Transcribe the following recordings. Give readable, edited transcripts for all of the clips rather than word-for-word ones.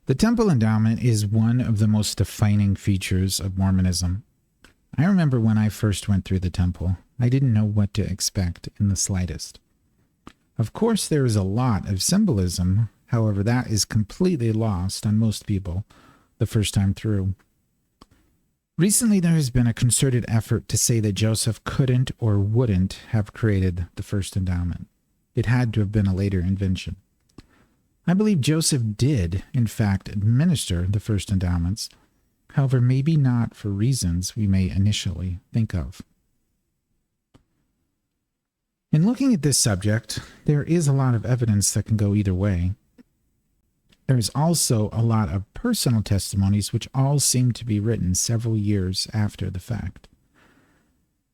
The temple endowment is one of the most defining features of Mormonism. I remember when I first went through the temple, I didn't know what to expect in the slightest. Of course, there is a lot of symbolism, however, that is completely lost on most people the first time through. Recently, there has been a concerted effort to say that Joseph couldn't or wouldn't have created the first endowment. It had to have been a later invention. I believe Joseph did, in fact, administer the first endowments, however, maybe not for reasons we may initially think of. In looking at this subject, there is a lot of evidence that can go either way. There is also a lot of personal testimonies which all seem to be written several years after the fact.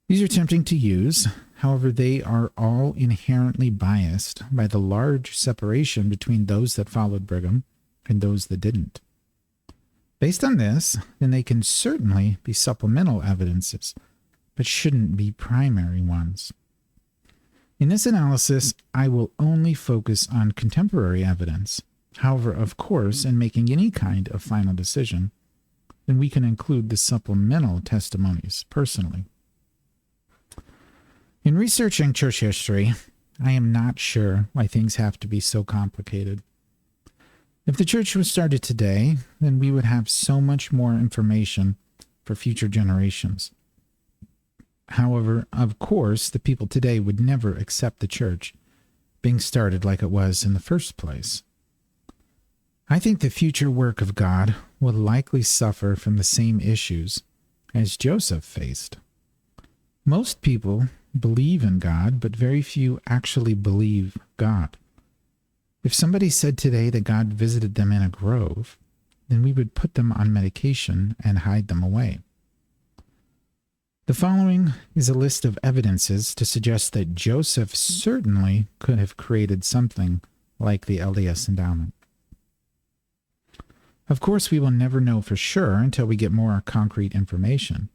These are tempting to use, however, they are all inherently biased by the large separation between those that followed Brigham and those that didn't. Based on this, then they can certainly be supplemental evidences, but shouldn't be primary ones. In this analysis, I will only focus on contemporary evidence. However, of course, in making any kind of final decision, then we can include the supplemental testimonies personally. In researching church history, I am not sure why things have to be so complicated. If the church was started today, then we would have so much more information for future generations. However, of course, the people today would never accept the church being started like it was in the first place. I think the future work of God will likely suffer from the same issues as Joseph faced. Most people believe in God, but very few actually believe God. If somebody said today that God visited them in a grove, then we would put them on medication and hide them away. The following is a list of evidences to suggest that Joseph certainly could have created something like the LDS endowment. Of course, we will never know for sure until we get more concrete information.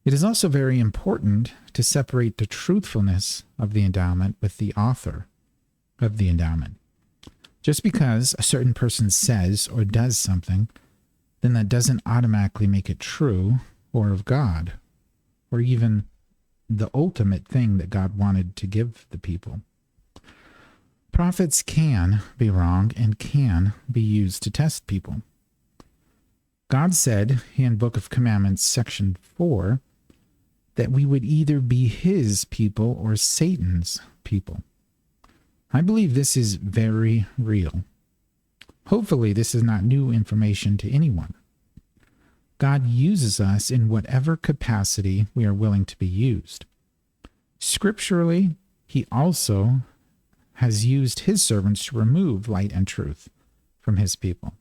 It is also very important to separate the truthfulness of the endowment with the author of the endowment. Just because a certain person says or does something, then that doesn't automatically make it true or of God, or even the ultimate thing that God wanted to give the people. Prophets can be wrong and can be used to test people. God said in Book of Commandments, section 4, that we would either be his people or Satan's people. I believe this is very real. Hopefully, this is not new information to anyone. God uses us in whatever capacity we are willing to be used. Scripturally, he also has used his servants to remove light and truth from his people.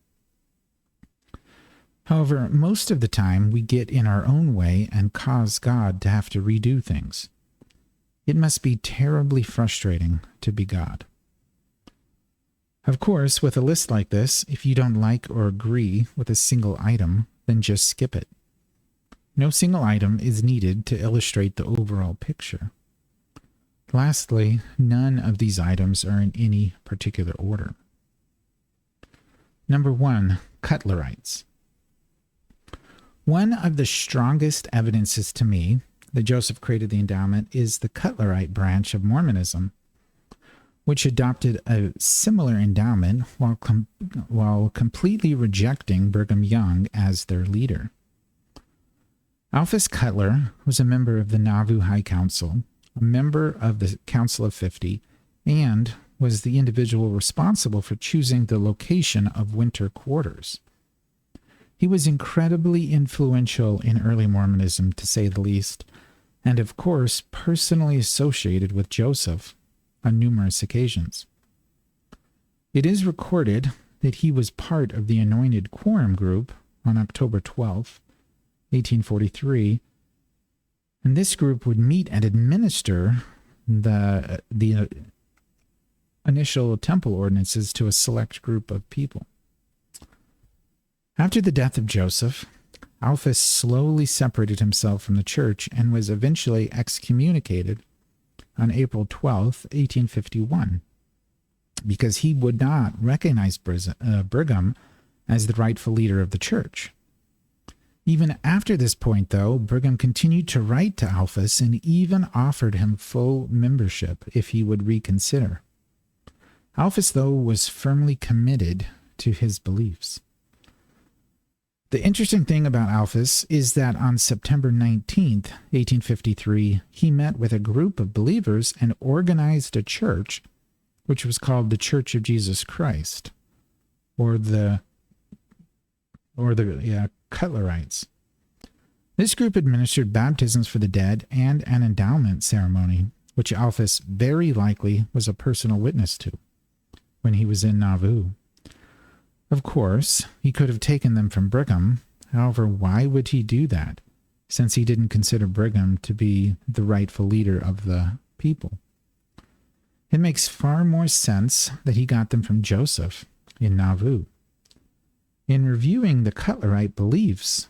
However, most of the time we get in our own way and cause God to have to redo things. It must be terribly frustrating to be God. Of course, with a list like this, if you don't like or agree with a single item, then just skip it. No single item is needed to illustrate the overall picture. Lastly, none of these items are in any particular order. Number 1, Cutlerites. One of the strongest evidences to me that Joseph created the endowment is the Cutlerite branch of Mormonism, which adopted a similar endowment while completely rejecting Brigham Young as their leader. Alphus Cutler was a member of the Nauvoo High Council, a member of the Council of 50, and was the individual responsible for choosing the location of winter quarters. He was incredibly influential in early Mormonism, to say the least, and of course personally associated with Joseph on numerous occasions. It is recorded that he was part of the Anointed Quorum group on October 12, 1843, and this group would meet and administer the initial temple ordinances to a select group of people. After the death of Joseph, Alphus slowly separated himself from the church and was eventually excommunicated on April 12, 1851. because he would not recognize Brigham as the rightful leader of the church. Even after this point, though, Brigham continued to write to Alphus and even offered him full membership if he would reconsider. Alphus, though, was firmly committed to his beliefs. The interesting thing about Alphus is that on September 19th, 1853, he met with a group of believers and organized a church, which was called the Church of Jesus Christ, or the Cutlerites. This group administered baptisms for the dead and an endowment ceremony, which Alphus very likely was a personal witness to when he was in Nauvoo. Of course, he could have taken them from Brigham. However, why would he do that, since he didn't consider Brigham to be the rightful leader of the people? It makes far more sense that he got them from Joseph in Nauvoo. In reviewing the Cutlerite beliefs,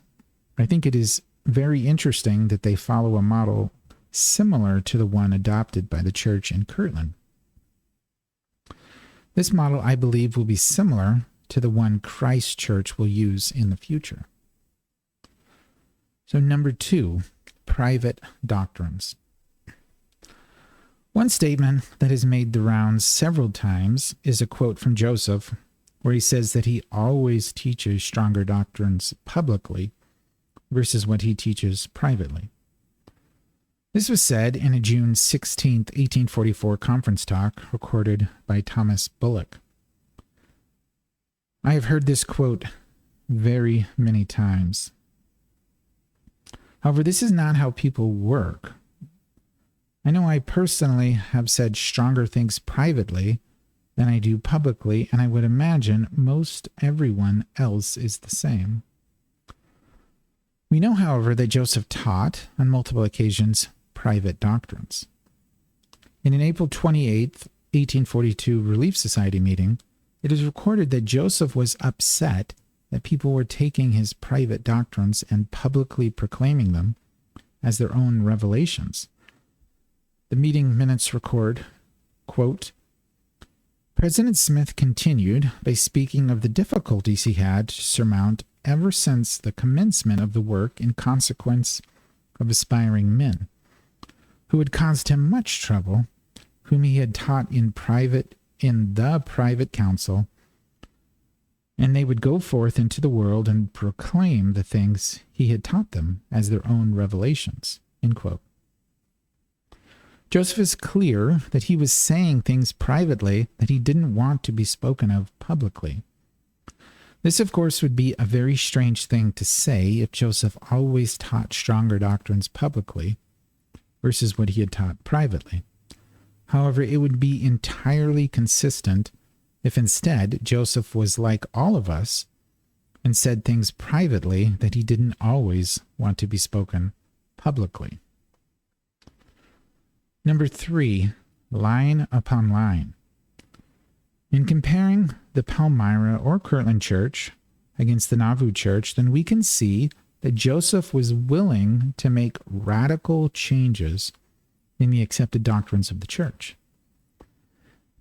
I think it is very interesting that they follow a model similar to the one adopted by the church in Kirtland. This model, I believe, will be similar to the one Christ Church will use in the future. So, number 2, private doctrines. One statement that has made the rounds several times is a quote from Joseph, where he says that he always teaches stronger doctrines publicly versus what he teaches privately. This was said in a June 16, 1844 conference talk recorded by Thomas Bullock. I have heard this quote very many times. However, this is not how people work. I know I personally have said stronger things privately than I do publicly, and I would imagine most everyone else is the same. We know, however, that Joseph taught, on multiple occasions, private doctrines. In an April 28, 1842 Relief Society meeting, it is recorded that Joseph was upset that people were taking his private doctrines and publicly proclaiming them as their own revelations. The meeting minutes record, quote, President Smith continued by speaking of the difficulties he had to surmount ever since the commencement of the work in consequence of aspiring men, who had caused him much trouble, whom he had taught in the private council, and they would go forth into the world and proclaim the things he had taught them as their own revelations. End quote. Joseph is clear that he was saying things privately that he didn't want to be spoken of publicly. This, of course, would be a very strange thing to say if Joseph always taught stronger doctrines publicly versus what he had taught privately. However, it would be entirely consistent if instead Joseph was like all of us and said things privately that he didn't always want to be spoken publicly. Number 3, line upon line. In comparing the Palmyra or Kirtland Church against the Nauvoo Church, then we can see that Joseph was willing to make radical changes in the accepted doctrines of the church.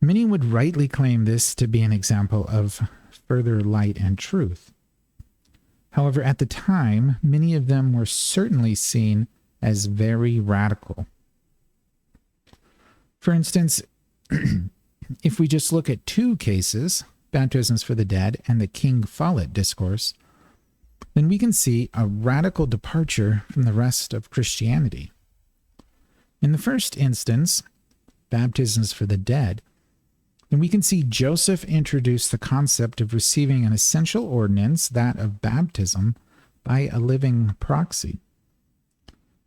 Many would rightly claim this to be an example of further light and truth. However, at the time, many of them were certainly seen as very radical. For instance, if we just look at 2 cases, baptisms for the dead and the King Follett discourse, then we can see a radical departure from the rest of Christianity. In the first instance, baptisms for the dead, then we can see Joseph introduce the concept of receiving an essential ordinance, that of baptism, by a living proxy.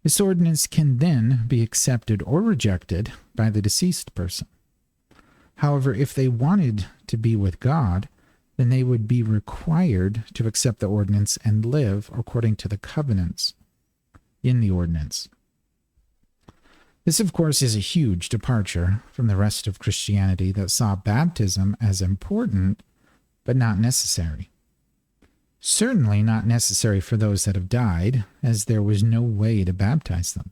This ordinance can then be accepted or rejected by the deceased person. However, if they wanted to be with God, then they would be required to accept the ordinance and live according to the covenants in the ordinance. This, of course, is a huge departure from the rest of Christianity that saw baptism as important, but not necessary. Certainly not necessary for those that have died, as there was no way to baptize them.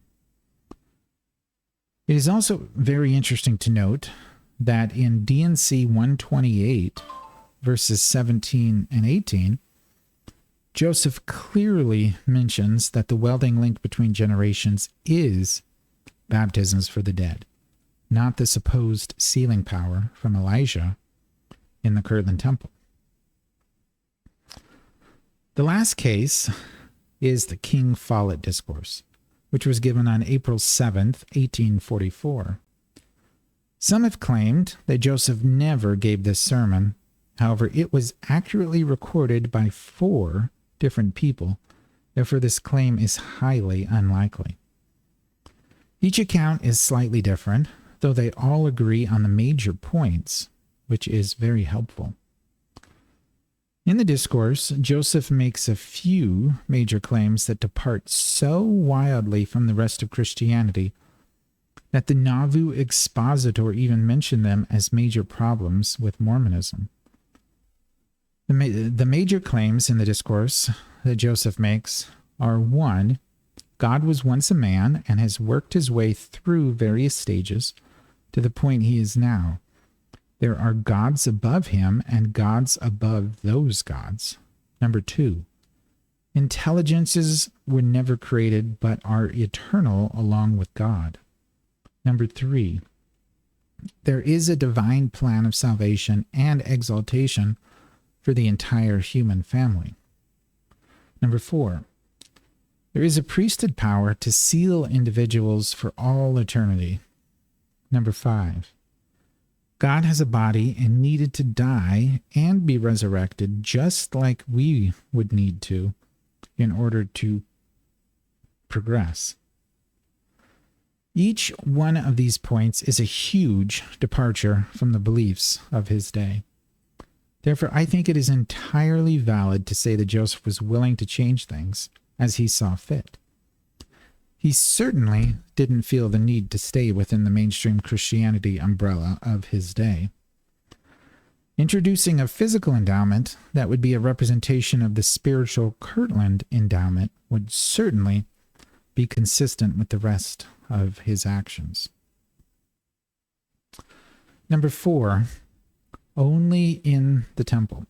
It is also very interesting to note that in D&C 128, verses 17 and 18, Joseph clearly mentions that the welding link between generations is baptisms for the dead, not the supposed sealing power from Elijah in the Kirtland Temple. The last case is the King Follett Discourse, which was given on April 7th, 1844. Some have claimed that Joseph never gave this sermon. However, it was accurately recorded by 4 different people. Therefore, this claim is highly unlikely. Each account is slightly different, though they all agree on the major points, which is very helpful. In the discourse, Joseph makes a few major claims that depart so wildly from the rest of Christianity that the Nauvoo expositor even mentioned them as major problems with Mormonism. The major claims in the discourse that Joseph makes are: 1, God was once a man and has worked his way through various stages to the point he is now. There are gods above him and gods above those gods. 2, intelligences were never created but are eternal along with God. 3, there is a divine plan of salvation and exaltation for the entire human family. 4, there is a priesthood power to seal individuals for all eternity. 5, God has a body and needed to die and be resurrected just like we would need to in order to progress. Each one of these points is a huge departure from the beliefs of his day. Therefore, I think it is entirely valid to say that Joseph was willing to change things as he saw fit. He certainly didn't feel the need to stay within the mainstream Christianity umbrella of his day. Introducing a physical endowment that would be a representation of the spiritual Kirtland endowment would certainly be consistent with the rest of his actions. 4, only in the temple.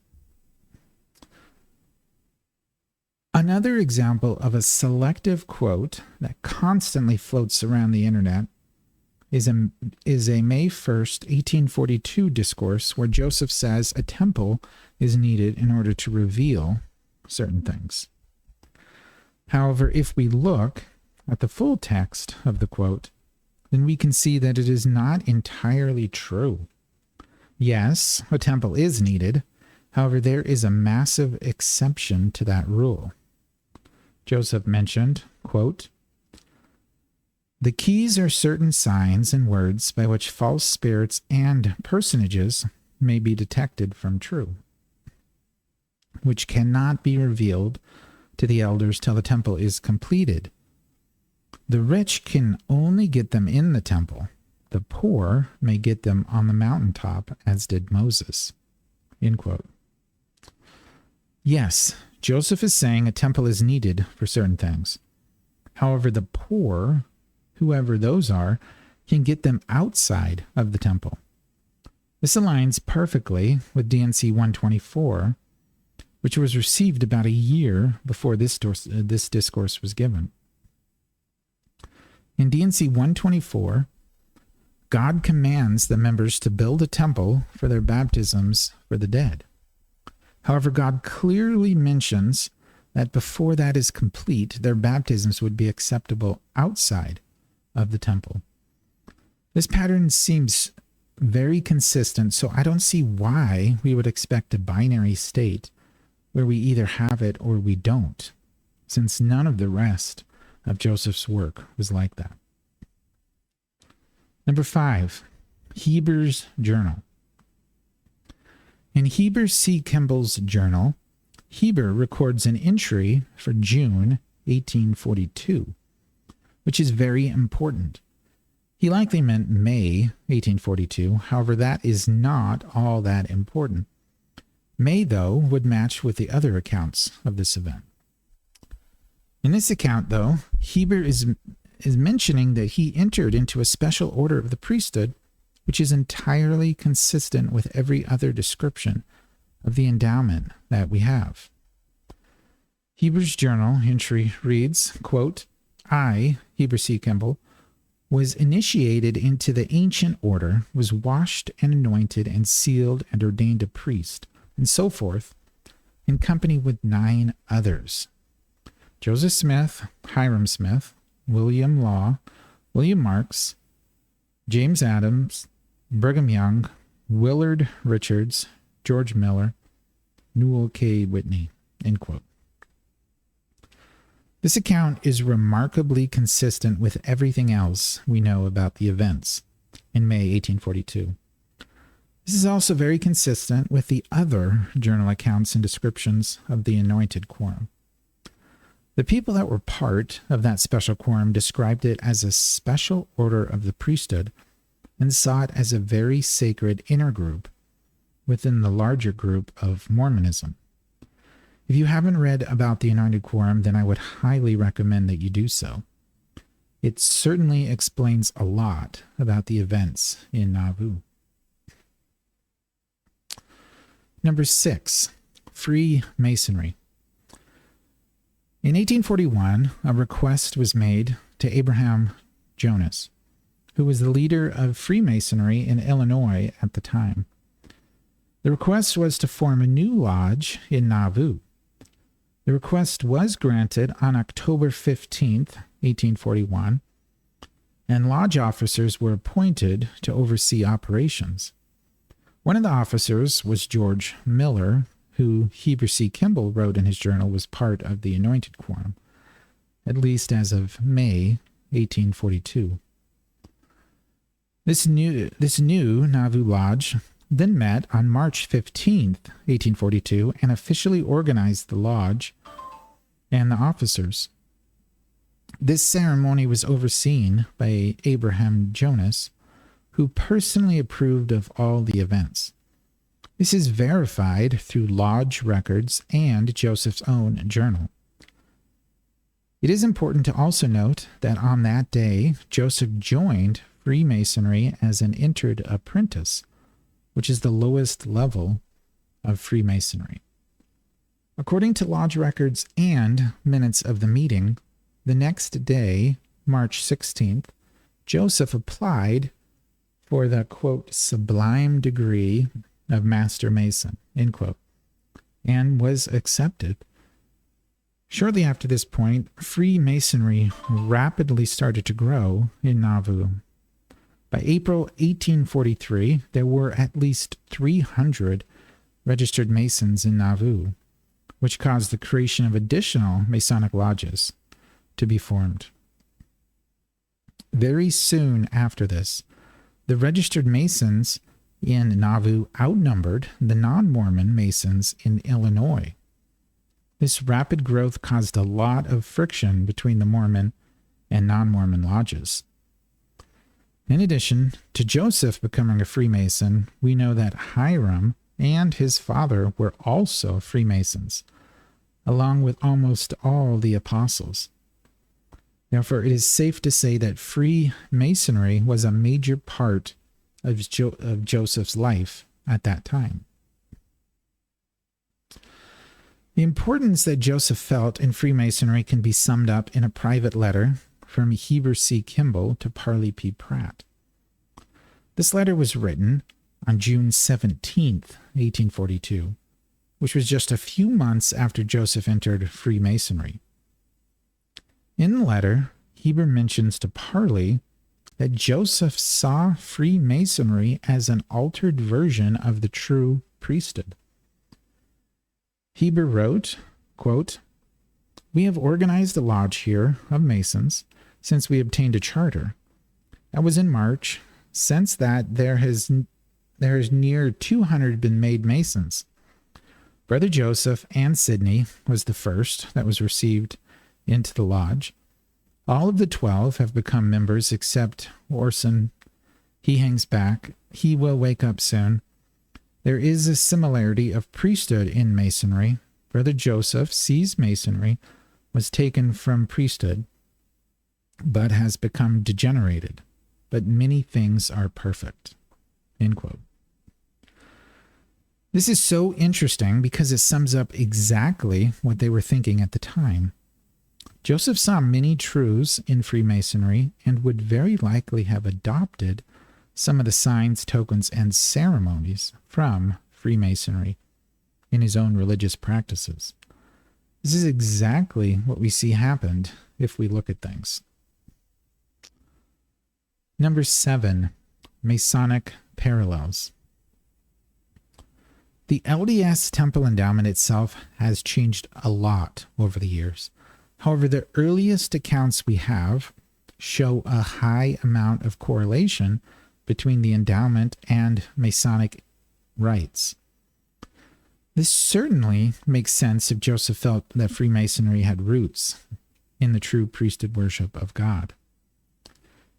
Another example of a selective quote that constantly floats around the internet is a May 1st, 1842 discourse where Joseph says a temple is needed in order to reveal certain things. However, if we look at the full text of the quote, then we can see that it is not entirely true. Yes, a temple is needed. However, there is a massive exception to that rule. Joseph mentioned, quote, the keys are certain signs and words by which false spirits and personages may be detected from true, which cannot be revealed to the elders till the temple is completed. The rich can only get them in the temple. The poor may get them on the mountaintop, as did Moses. End quote. Yes, Joseph is saying a temple is needed for certain things. However, the poor, whoever those are, can get them outside of the temple. This aligns perfectly with D&C 124, which was received about a year before this discourse was given. In D&C 124, God commands the members to build a temple for their baptisms for the dead. However, God clearly mentions that before that is complete, their baptisms would be acceptable outside of the temple. This pattern seems very consistent, so I don't see why we would expect a binary state where we either have it or we don't, since none of the rest of Joseph's work was like that. 5, Heber's journal. In Heber C. Kimball's journal, Heber records an entry for June 1842, which is very important. He likely meant May 1842, however, that is not all that important. May, though, would match with the other accounts of this event. In this account, though, Heber is mentioning that he entered into a special order of the priesthood which is entirely consistent with every other description of the endowment that we have. Heber's journal entry reads, quote, I, Heber C. Kimball, was initiated into the ancient order, was washed and anointed and sealed and ordained a priest, and so forth, in company with 9 others. Joseph Smith, Hiram Smith, William Law, William Marks, James Adams, Brigham Young, Willard Richards, George Miller, Newell K. Whitney, end quote. This account is remarkably consistent with everything else we know about the events in May 1842. This is also very consistent with the other journal accounts and descriptions of the anointed quorum. The people that were part of that special quorum described it as a special order of the priesthood and saw it as a very sacred inner group within the larger group of Mormonism. If you haven't read about the anointed quorum, then I would highly recommend that you do so. It certainly explains a lot about the events in Nauvoo. Number 6, Freemasonry. In 1841, a request was made to Abraham Jonas, who was the leader of Freemasonry in Illinois at the time. The request was to form a new lodge in Nauvoo. The request was granted on October 15th, 1841, and lodge officers were appointed to oversee operations. One of the officers was George Miller, who Heber C. Kimball wrote in his journal was part of the anointed quorum, at least as of May 1842. This new Nauvoo Lodge then met on March 15th, 1842, and officially organized the lodge and the officers. This ceremony was overseen by Abraham Jonas, who personally approved of all the events. This is verified through lodge records and Joseph's own journal. It is important to also note that on that day, Joseph joined Freemasonry as an entered apprentice, which is the lowest level of Freemasonry. According to lodge records and minutes of the meeting, the next day, March 16th, Joseph applied for the, quote, sublime degree of Master Mason, end quote, and was accepted. Shortly after this point, Freemasonry rapidly started to grow in Nauvoo. By April 1843, there were at least 300 registered Masons in Nauvoo, which caused the creation of additional Masonic lodges to be formed. Very soon after this, the registered Masons in Nauvoo outnumbered the non-Mormon Masons in Illinois. This rapid growth caused a lot of friction between the Mormon and non-Mormon lodges. In addition to Joseph becoming a Freemason, we know that Hiram and his father were also Freemasons, along with almost all the apostles. Therefore, it is safe to say that Freemasonry was a major part of Joseph's life at that time. The importance that Joseph felt in Freemasonry can be summed up in a private letter from Heber C. Kimball to Parley P. Pratt. This letter was written on June 17th, 1842, which was just a few months after Joseph entered Freemasonry. In the letter, Heber mentions to Parley that Joseph saw Freemasonry as an altered version of the true priesthood. Heber wrote, quote, "We have organized a lodge here of Masons since we obtained a charter. That was in March. Since that, there has near 200 been made Masons. Brother Joseph and Sidney was the first that was received into the lodge. All of the 12 have become members except Orson. He hangs back. He will wake up soon. There is a similarity of priesthood in Masonry. Brother Joseph sees Masonry was taken from priesthood, but has become degenerated. But many things are perfect." End quote. This is so interesting because it sums up exactly what they were thinking at the time. Joseph saw many truths in Freemasonry and would very likely have adopted some of the signs, tokens, and ceremonies from Freemasonry in his own religious practices. This is exactly what we see happened if we look at things. Number 7, Masonic Parallels. The LDS Temple Endowment itself has changed a lot over the years. However, the earliest accounts we have show a high amount of correlation between the endowment and Masonic rites. This certainly makes sense if Joseph felt that Freemasonry had roots in the true priesthood worship of God.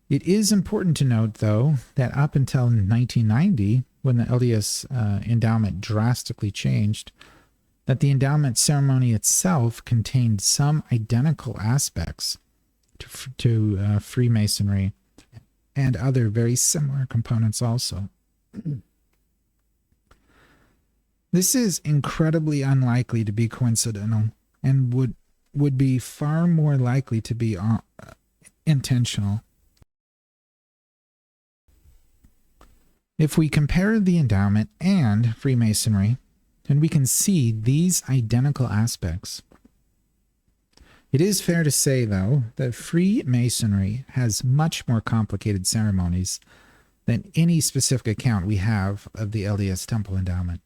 It is important to note, though, that up until 1990, when the LDS endowment drastically changed, that the endowment ceremony itself contained some identical aspects to Freemasonry and other very similar components also. This is incredibly unlikely to be coincidental and would be far more likely to be intentional. If we compare the endowment and Freemasonry, then we can see these identical aspects. It is fair to say, though, that Freemasonry has much more complicated ceremonies than any specific account we have of the LDS Temple Endowment.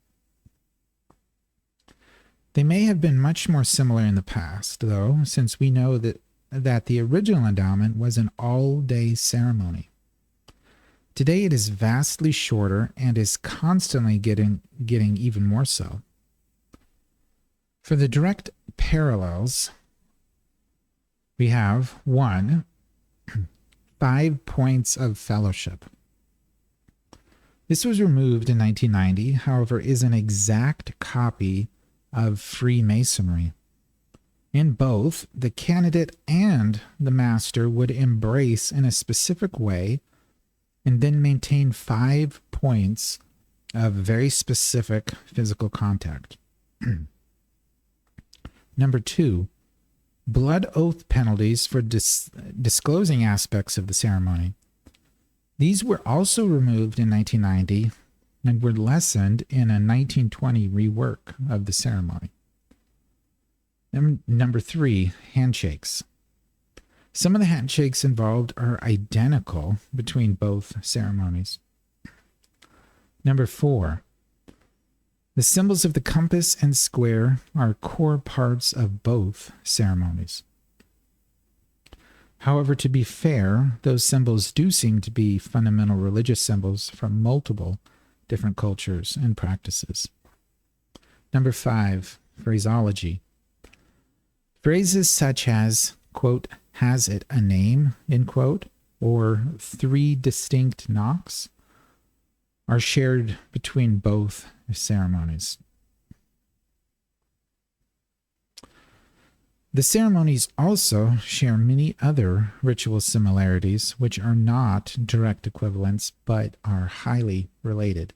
They may have been much more similar in the past, though, since we know that the original endowment was an all-day ceremony. Today it is vastly shorter and is constantly getting even more so. For the direct parallels, we have 1, 5 points of fellowship. This was removed in 1990, however, is an exact copy of Freemasonry. In both, the candidate and the master would embrace in a specific way and then maintain 5 points of very specific physical contact. Number 2, blood oath penalties for disclosing aspects of the ceremony. These were also removed in 1990 and were lessened in a 1920 rework of the ceremony. Number 3, handshakes. Some of the handshakes involved are identical between both ceremonies. Number 4, the symbols of the compass and square are core parts of both ceremonies. However, to be fair, those symbols do seem to be fundamental religious symbols from multiple different cultures and practices. Number 5, phraseology. Phrases such as, quote, has it a name, end quote, or 3 distinct knocks are shared between both ceremonies. The ceremonies also share many other ritual similarities which are not direct equivalents but are highly related.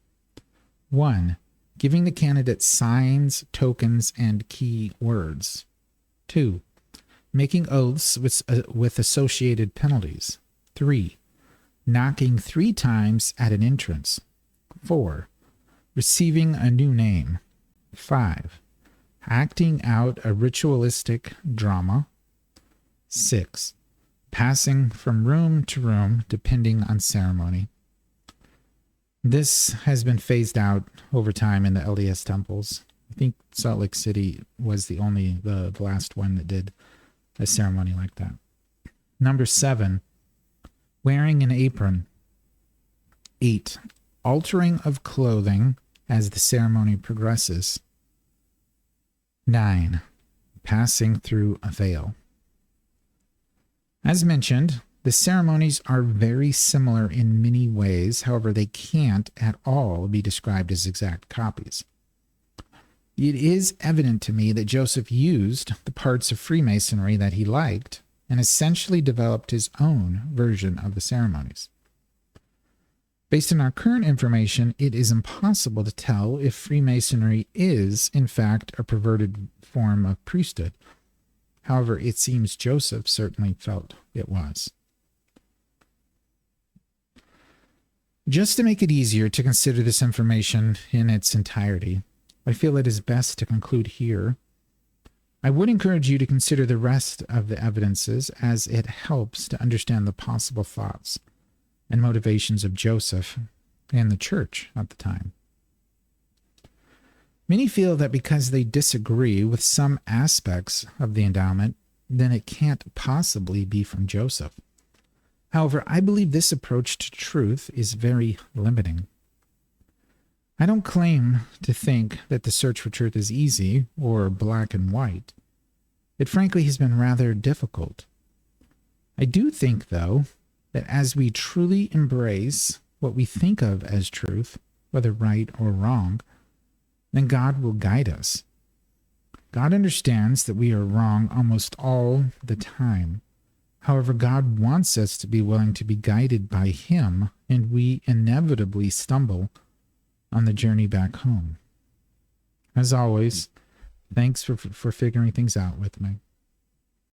1, giving the candidate signs, tokens, and key words. 2, making oaths with associated penalties. 3, knocking 3 times at an entrance. 4, receiving a new name. 5, acting out a ritualistic drama. 6, passing from room to room depending on ceremony. This has been phased out over time in the LDS temples. I think Salt Lake City was the last one that did a ceremony like that. Number 7, wearing an apron. 8, altering of clothing as the ceremony progresses. 9, passing through a veil. As mentioned, the ceremonies are very similar in many ways, however, they can't at all be described as exact copies. It is evident to me that Joseph used the parts of Freemasonry that he liked and essentially developed his own version of the ceremonies. Based on our current information, it is impossible to tell if Freemasonry is, in fact, a perverted form of priesthood. However, it seems Joseph certainly felt it was. Just to make it easier to consider this information in its entirety, I feel it is best to conclude here. I would encourage you to consider the rest of the evidences, as it helps to understand the possible thoughts and motivations of Joseph and the church at the time. Many feel that because they disagree with some aspects of the endowment, then it can't possibly be from Joseph. However, I believe this approach to truth is very limiting. I don't claim to think that the search for truth is easy or black and white. It frankly has been rather difficult. I do think, though, that as we truly embrace what we think of as truth, whether right or wrong, then God will guide us. God understands that we are wrong almost all the time. However, God wants us to be willing to be guided by Him, and we inevitably stumble on the journey back home. As always, thanks for figuring things out with me.